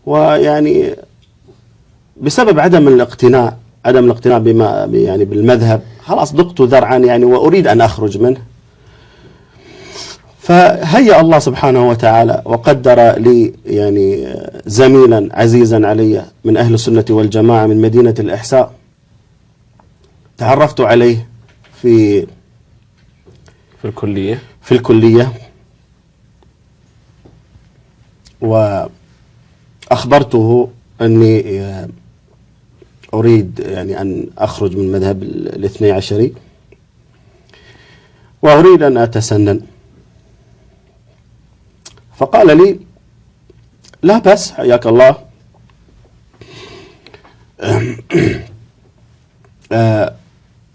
ويعني بسبب عدم الاقتناع بما يعني بالمذهب، خلاص ضقت ذرعا يعني وأريد أن أخرج منه. فهيأ الله سبحانه وتعالى وقدر لي يعني زميلا عزيزا علي من أهل السنة والجماعة من مدينة الإحساء، تعرفت عليه في الكلية وأخبرته أني أريد يعني أن أخرج من مذهب الاثني عشري وأريد أن أتسنن. فقال لي لا بأس، حياك الله،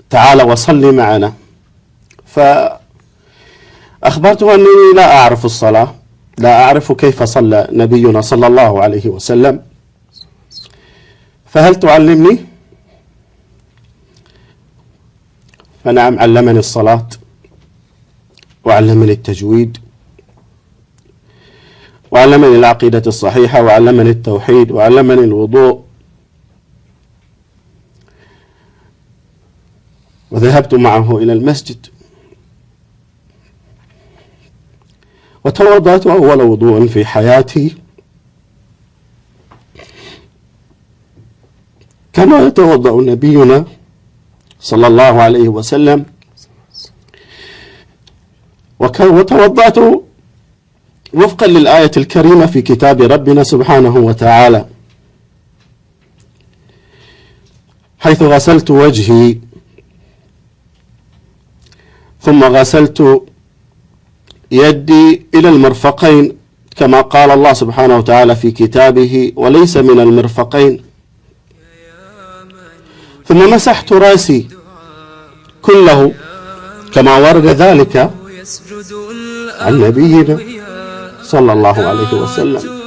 تعال وصلي معنا. فأخبرته أني لا أعرف الصلاة، لا أعرف كيف صلى نبينا صلى الله عليه وسلم، فهل تعلمني؟ فنعم، علمني الصلاة وعلمني التجويد وعلمني العقيدة الصحيحة وعلمني التوحيد وعلمني الوضوء. وذهبت معه إلى المسجد وتوضأت أول وضوء في حياتي كما يتوضأ نبينا صلى الله عليه وسلم، وتوضأت وفقا للآية الكريمة في كتاب ربنا سبحانه وتعالى، حيث غسلت وجهي ثم غسلت يدي إلى المرفقين، كما قال الله سبحانه وتعالى في كتابه وليس من المرفقين، ثم مسحت رأسي كله كما ورد ذلك عن نبينا صلى الله عليه وسلم.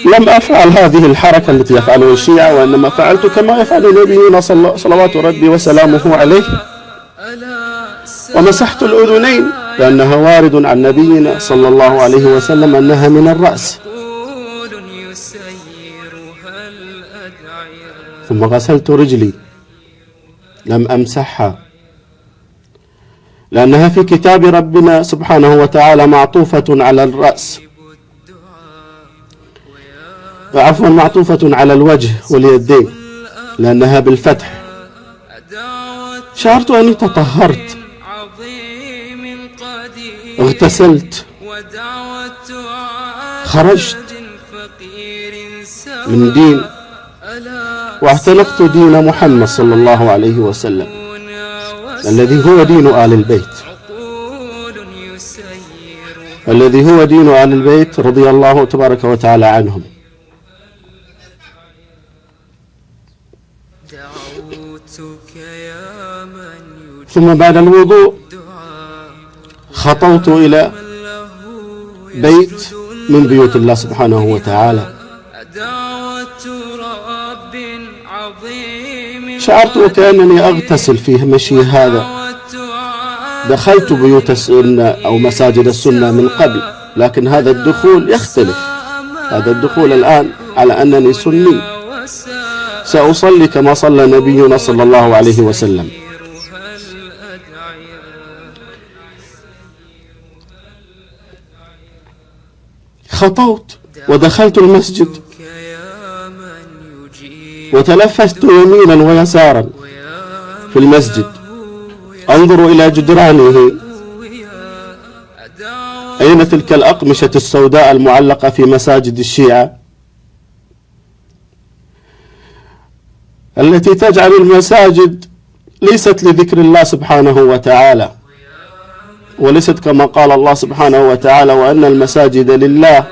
لم أفعل هذه الحركة التي يفعلها الشيعة، وإنما فعلت كما يفعل نبينا صلوات ربي وسلامه عليه، ومسحت الأذنين لأنها وارد عن نبينا صلى الله عليه وسلم أنها من الرأس، ثم غسلت رجلي لم أمسحها لأنها في كتاب ربنا سبحانه وتعالى معطوفة على الرأس، عفوا معطوفة على الوجه واليدين لأنها بالفتح. شعرت أني تطهرت، اغتسلت، خرجت من دين واعتنقت دين محمد صلى الله عليه وسلم الذي هو دين آل البيت، الذي هو دين آل البيت رضي الله تبارك وتعالى عنهم. ثم بعد الوضوء خطوت إلى بيت من بيوت الله سبحانه وتعالى، شعرت وكأنني أغتسل في مشي هذا. دخلت بيوت السنة أو مساجد السنة من قبل، لكن هذا الدخول يختلف. هذا الدخول الآن على أنني سني، سأصلي كما صلى نبينا صلى الله عليه وسلم. خطوت ودخلت المسجد وتلفت يمينا ويسارا في المسجد أنظر إلى جدرانه، أين تلك الأقمشة السوداء المعلقة في مساجد الشيعة التي تجعل المساجد ليست لذكر الله سبحانه وتعالى، وليست كما قال الله سبحانه وتعالى وأن المساجد لله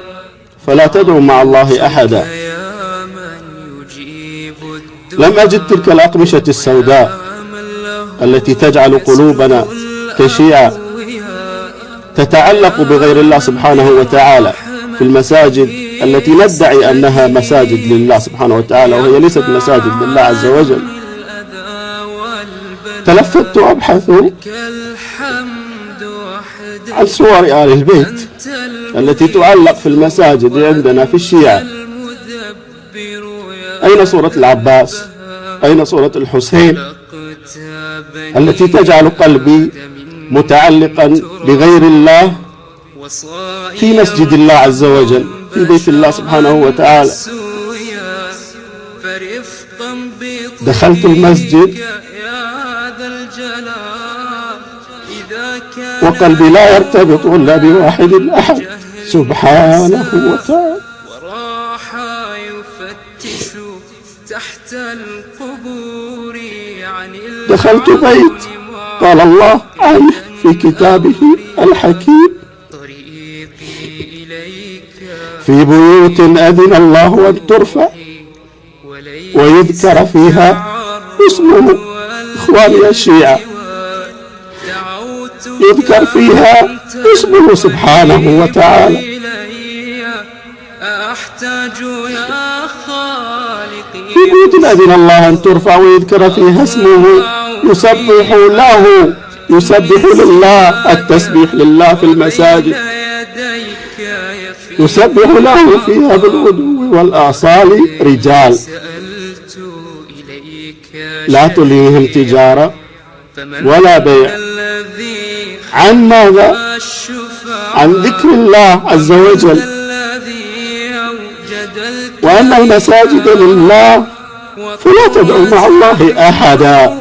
فلا تدعوا مع الله أحدا. لم أجد تلك الأقمشة السوداء التي تجعل قلوبنا كشيعة تتعلق بغير الله سبحانه وتعالى في المساجد التي ندعي أنها مساجد لله سبحانه وتعالى وهي ليست مساجد لله عز وجل. تلفت أبحث عن صور آل البيت التي تعلق في المساجد عندنا في الشيعة. أين صورة العباس؟ أين صورة الحسين التي تجعل قلبي متعلقا بغير الله في مسجد الله عز وجل، في بيت الله سبحانه وتعالى؟ دخلت المسجد وقلبي لا يرتبط إلا بواحد أحد سبحانه وتعالى. دخلت بيت قال الله عنه في كتابه الحكيم: في بيوت أذن الله أن ترفع ويذكر فيها اسمه، إخواني الشيعة، يذكر فيها اسمه سبحانه وتعالى. في بيوت أذن الله أن ترفع ويذكر فيها اسمه يسبح لله، التسبيح لله في المساجد، يسبح له فيها بالغدو والآصال رجال لا تلهيهم تجارة ولا بيع. عن ماذا؟ عن ذكر الله عز وجل، وأن المساجد لله فلا تدعوا مع الله أحدا.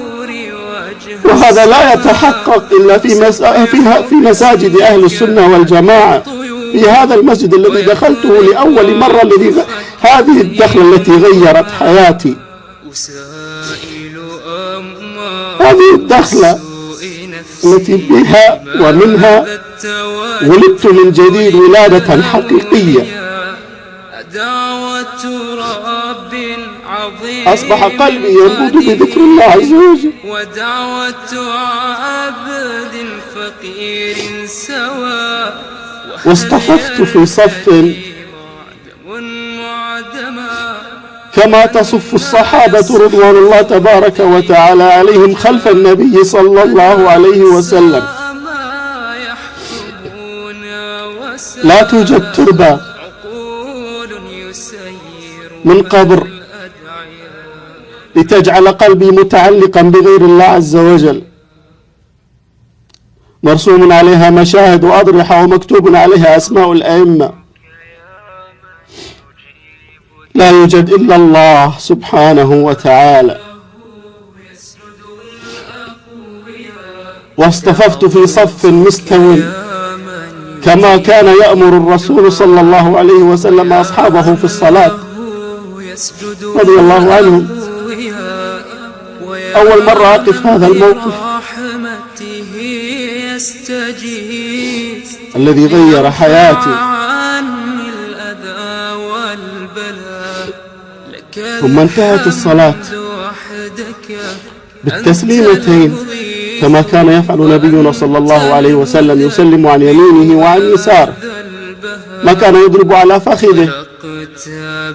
وهذا لا يتحقق إلا في مساجد أهل السنة والجماعة. في هذا المسجد الذي دخلته لأول مرة، هذه الدخلة التي غيرت حياتي، هذه الدخلة التي بها ومنها ولدت من جديد ولادة حقيقية. أصبح قلبي ينبض بذكر الله عز وجل. واصطففت في صف كما تصف الصحابة رضوان الله تبارك وتعالى عليهم خلف النبي صلى الله عليه وسلم. لا توجد تربة من قبر لتجعل قلبي متعلقا بغير الله عز وجل. مرسوم عليها مشاهد وأضرحة ومكتوب عليها أسماء الأئمة. لا يوجد إلا الله سبحانه وتعالى. واصطففت في صف مستو كما كان يأمر الرسول صلى الله عليه وسلم أصحابه في الصلاة رضي الله عنهم. أول مرة أقف هذا الموقف الذي غير حياتي. ثم انتهت الصلاة بالتسليمتين كما كان يفعل نبينا صلى الله عليه وسلم، يسلم عن يمينه وعن يساره، ما كان يضرب على فخذه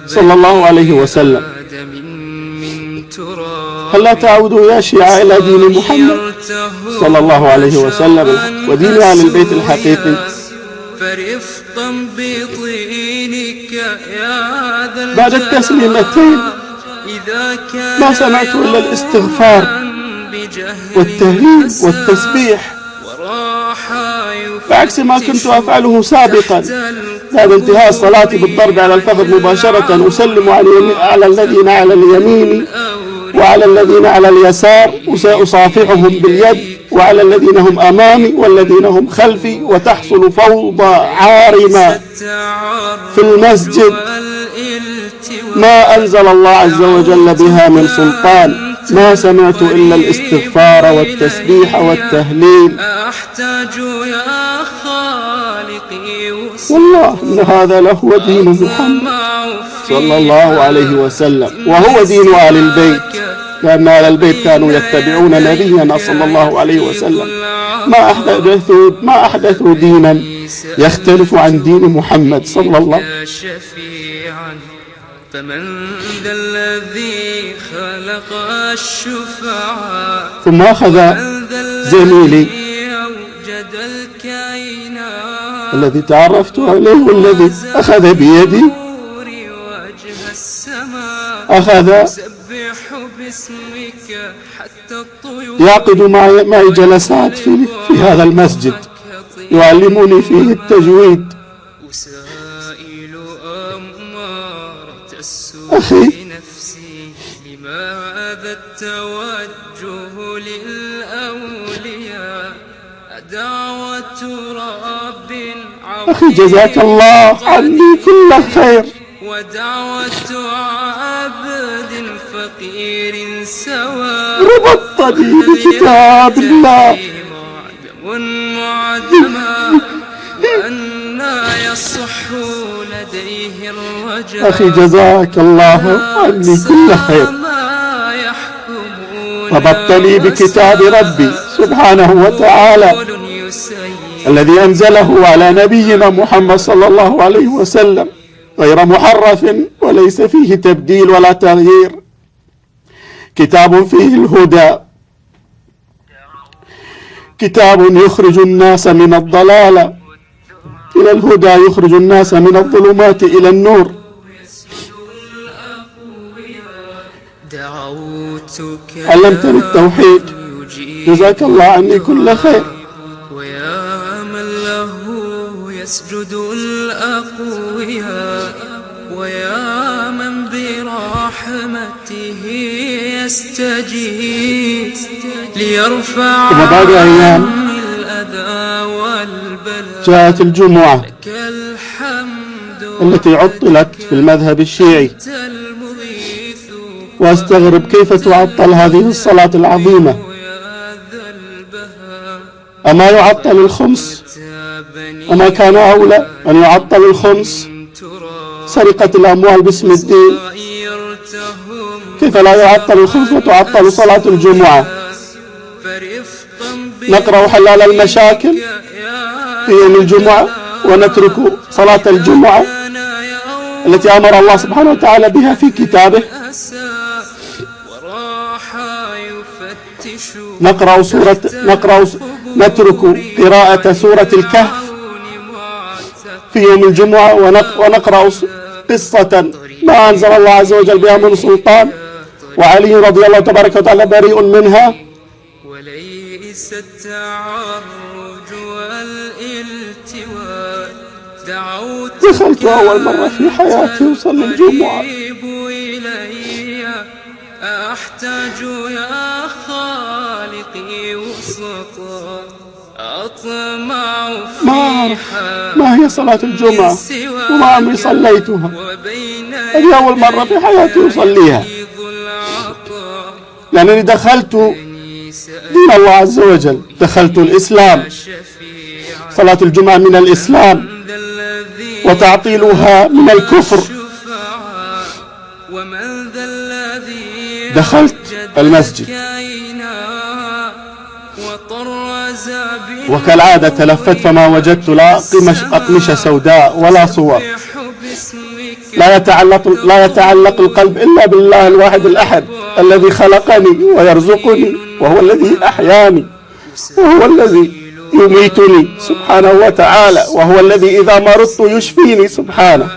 صلى الله عليه وسلم. هل لا تعودوا يا شيعة إلى دين محمد صلى الله عليه وسلم ودين أهل البيت الحقيقي؟ بعد التسليمتين ما سمعت إلا الاستغفار والتهليل والتسبيح، بعكس ما كنت أفعله سابقا. بعد انتهاء الصلاة بالضرب على الفخذ مباشرة أسلم على الذين على اليمين وعلى الذين على اليسار، وسأصافحهم باليد، وعلى الذين هم أمامي والذين هم خلفي، وتحصل فوضى عارمة في المسجد ما أنزل الله عز وجل بها من سلطان. ما سمعت إلا الاستغفار والتسبيح والتهليل. والله إن هذا لهو دين محمد صلى الله عليه وسلم، وهو دين آل البيت، لأن آل البيت كانوا يتبعون نبينا صلى الله عليه وسلم. ما أحدثوا دينا يختلف عن دين محمد صلى الله عليه وسلم. فمن ذا الذي خلق الشفعاء. ثم أخذ زميلي الذي تعرفت عليه والذي أخذ بيدي، أخذ يعقد معي جلسات في هذا المسجد، يعلموني فيه التجويد. أخي، لماذا التوجه للأولياء؟ دعوة رب أخي جزاك الله عني كل خير، ودعوة عبد فقير سواء، ربطني بكتاب الله معدما، وأنا يصح لديه الرجاء. أخي جزاك الله عني كل خير، ربطني بكتاب ربي سبحانه وتعالى الذي أنزله على نبينا محمد صلى الله عليه وسلم، غير محرف وليس فيه تبديل ولا تغيير، كتاب فيه الهدى، كتاب يخرج الناس من الضلال إلى الهدى، يخرج الناس من الظلمات إلى النور. علمتني التوحيد، جزاك الله عني كل خير. ويا من له يسجد الأقوياء، ويا من برحمته يستجيب ليرفع بعد أيام الأذى والبلاء. جاءت الجمعة التي عطلت في المذهب الشيعي، واستغرب كيف تعطل هذه الصلاة العظيمة. أما يعطل الخمس؟ أما كان أولى أن يعطل الخمس؟ سرقة الأموال باسم الدين، كيف لا يعطل الخمس وتعطل صلاة الجمعة؟ نقرأ حلال المشاكل في يوم الجمعة ونترك صلاة الجمعة التي أمر الله سبحانه وتعالى بها في كتابه. نترك قراءة سورة الكهف في يوم الجمعة ونقرأ قصة ما أنزل الله عز وجل بها من سلطان، وعلي رضي الله تبارك وتعالى بريء منها. وليس التعرج والالتواء، دخلت أول مرة في حياتي أصلي الجمعة، أحتاج يا خالقي وسطا، أطمع ما هي صلاة الجمعة وما عمري صليتها، هذه أول مرة في حياتي أصليها، لأنني دخلت دين الله عز وجل، دخلت الإسلام. صلاة الجمعة من الإسلام وتعطيلها من الكفر. دخلت المسجد وكالعادة تلفت فما وجدت لا أقمشة سوداء ولا صور. لا يتعلق القلب إلا بالله الواحد الأحد الذي خلقني ويرزقني، وهو الذي أحياني، وهو الذي يميتني سبحانه وتعالى، وهو الذي إذا مرضت يشفيني سبحانه.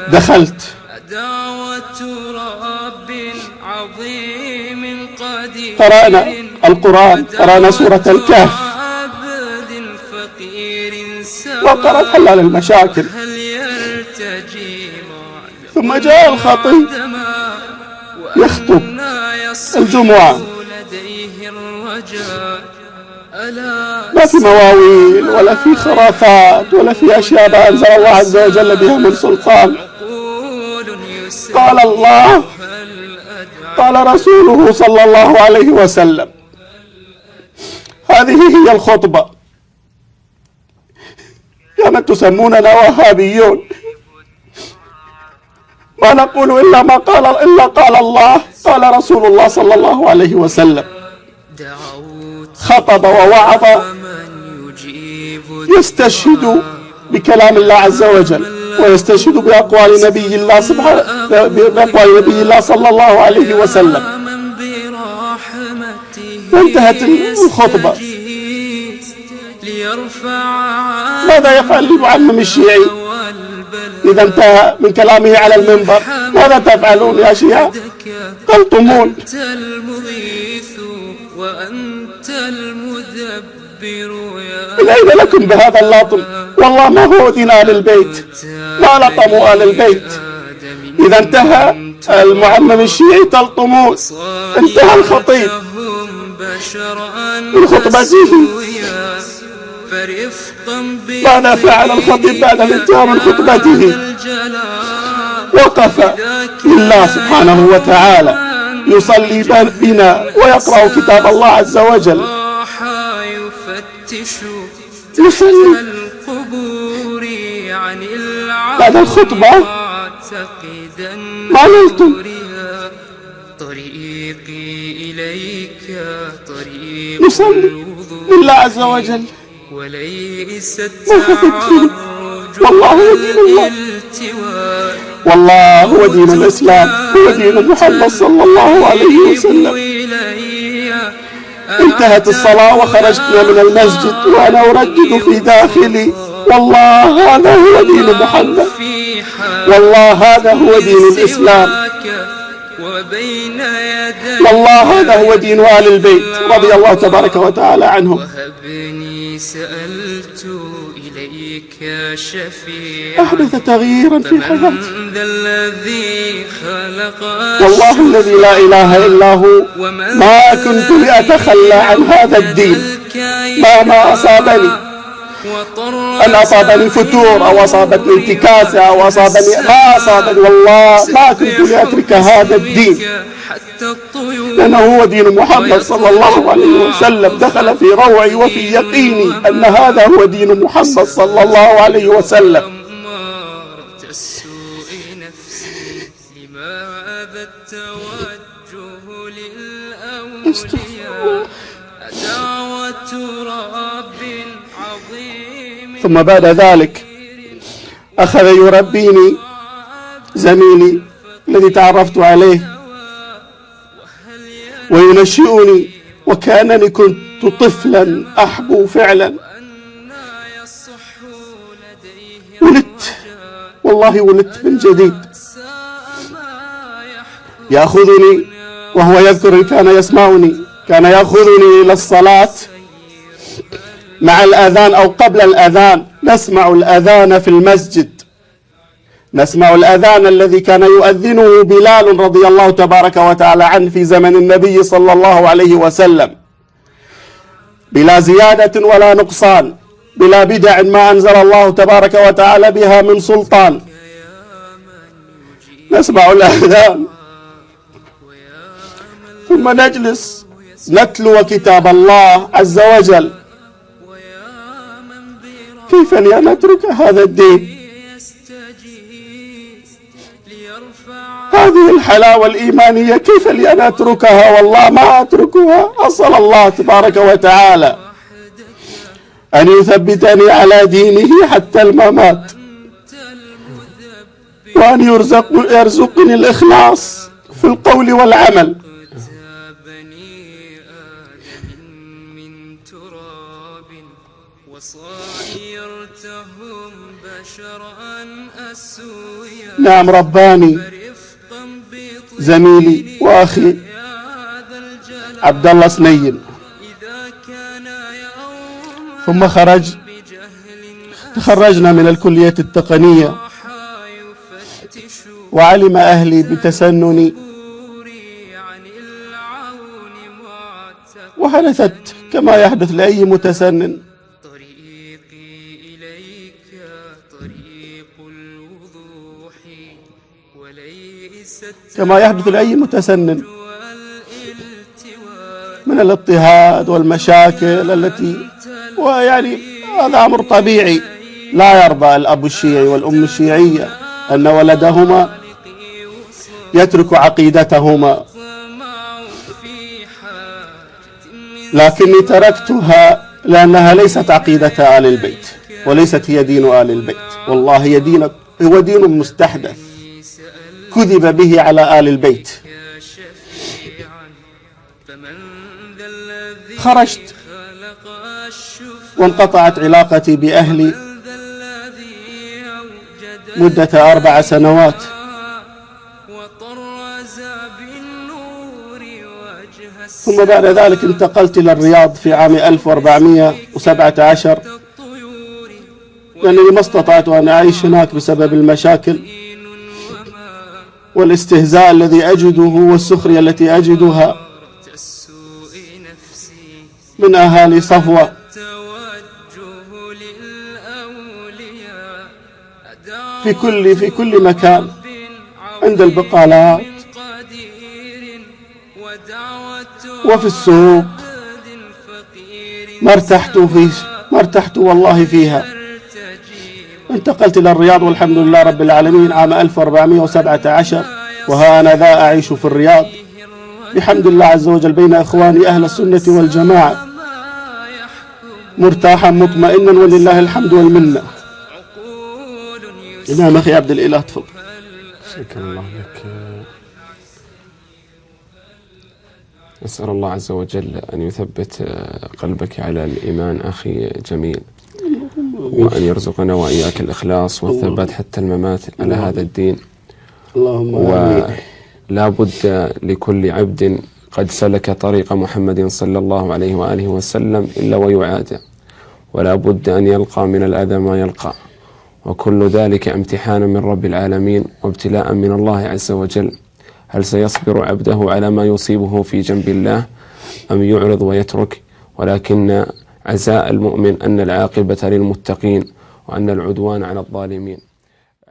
دخلت قرأنا القرآن، قرأنا سورة الكهف، وقرأت حلال المشاكل، ثم جاء الخطيب يخطب الجمعة، ما في مواويل ولا في خرافات ولا في أشياء ما أنزل الله عز وجل بها من سلطان. قال الله، قال رسوله صلى الله عليه وسلم. هذه هي الخطبة. يا من تسموننا وهابيون، ما نقول إلا ما قال الله، قال رسول الله صلى الله عليه وسلم. خطب ووعظ يستشهد بكلام الله عز وجل، ويستشهد بأقوال نبي الله بأقوال نبي الله صلى الله عليه وسلم. وانتهت الخطبة. ماذا يفعل المعمم الشيعي إذا انتهى من كلامه على المنبر؟ ماذا تفعلون يا شيعة؟ تلطمون. أنت المغيث وأنت المدبر يا العيب لكم بهذا اللطم، والله ما هو دين آل البيت، ما لطموا آل البيت. إذا انتهى المعمم الشيعي تلطمون. انتهى الخطيب من خطبته. ماذا فعل الخطيب بعد الانتهاء من خطبته؟ وقف لله سبحانه وتعالى يصلي بنا ويقرأ كتاب الله عز وجل، يصلي. بعد الخطبة ما نلتم. يصلي لله عز وجل. والله هو دين الله، والله هو دين الإسلام، هو دين محمد صلى الله عليه وسلم. انتهت الصلاة وخرجنا من المسجد وأنا أردد في داخلي: والله هذا هو دين محمد، والله هذا هو دين الإسلام، والله هذا هو دين آل البيت رضي الله تبارك وتعالى عنهم. سألت إليك أحدث تغييرا في حياتي، والله الذي لا إله إلا هو ما كنت لأتخلى عن هذا الدين ما أصابني، أن أصابني فتور أو أصابتني انتكاسة أو أصابني ما أصابني، والله ما كنت لأترك هذا الدين، لأنه هو دين محمد صلى الله عليه وسلم. دخل في روعي وفي يقيني أن هذا هو دين محمد صلى الله عليه وسلم. ثم بعد ذلك أخذ يربيني زميلي الذي تعرفت عليه وينشئني، وكأنني كنت طفلا أحبو فعلا. ولدت، والله ولدت من جديد. يأخذني وهو يذكر إن كان يسمعني، كان يأخذني إلى الصلاة مع الأذان أو قبل الأذان. نسمع الأذان في المسجد، نسمع الأذان الذي كان يؤذنه بلال رضي الله تبارك وتعالى عنه في زمن النبي صلى الله عليه وسلم، بلا زيادة ولا نقصان، بلا بدع ما أنزل الله تبارك وتعالى بها من سلطان. نسمع الأذان ثم نجلس نتلو كتاب الله عز وجل. كيف لي أن أترك هذا الدين؟ هذه الحلاوة الإيمانية كيف لي أن أتركها؟ والله ما أتركها. أسأل الله تبارك وتعالى أن يثبتني على دينه حتى الممات، وأن يرزقني الإخلاص في القول والعمل. نعم، رباني زميلي وأخي عبد الله سنين. ثم تخرجنا من الكلية التقنية، وعلم أهلي بتسنني، وحدثت كما يحدث لأي متسنن، كما يحدث لأي متسنن من الاضطهاد والمشاكل التي، ويعني هذا أمر طبيعي. لا يرضى الأب الشيعي والأم الشيعية أن ولدهما يترك عقيدتهما، لكني تركتها لأنها ليست عقيدة آل البيت، وليست هي دين آل البيت. والله هو دين مستحدث كذب به على آل البيت. خرجت وانقطعت علاقتي بأهلي مدة 4 سنوات، ثم بعد ذلك انتقلت إلى الرياض في عام 1417 لأنني ما استطعت أن أعيش هناك بسبب المشاكل والاستهزاء الذي أجده والسخرية التي أجدها من أهالي صفوة في كل مكان، عند البقالات وفي السوق. ما ارتحت والله فيها. انتقلت إلى الرياض والحمد لله رب العالمين عام 1417، وها أنا ذا أعيش في الرياض بحمد الله عز وجل بين إخواني أهل السنة والجماعة، مرتاحا مطمئنا ولله الحمد والمنة. نعم أخي عبد الإله، تفضل. شكرا الله لك. نسأل الله عز وجل أن يثبت قلبك على الإيمان أخي جميل، وأن يرزقنا وإياك الإخلاص والثبات حتى الممات على هذا الدين. ولا بد لكل عبد قد سلك طريق محمد صلى الله عليه وآله وسلم إلا ويعاد، ولا بد أن يلقى من الأذى ما يلقى، وكل ذلك امتحانا من رب العالمين وابتلاء من الله عز وجل. هل سيصبر عبده على ما يصيبه في جنب الله أم يعرض ويترك؟ ولكن عزاء المؤمن أن العاقبة للمتقين وأن العدوان على الظالمين.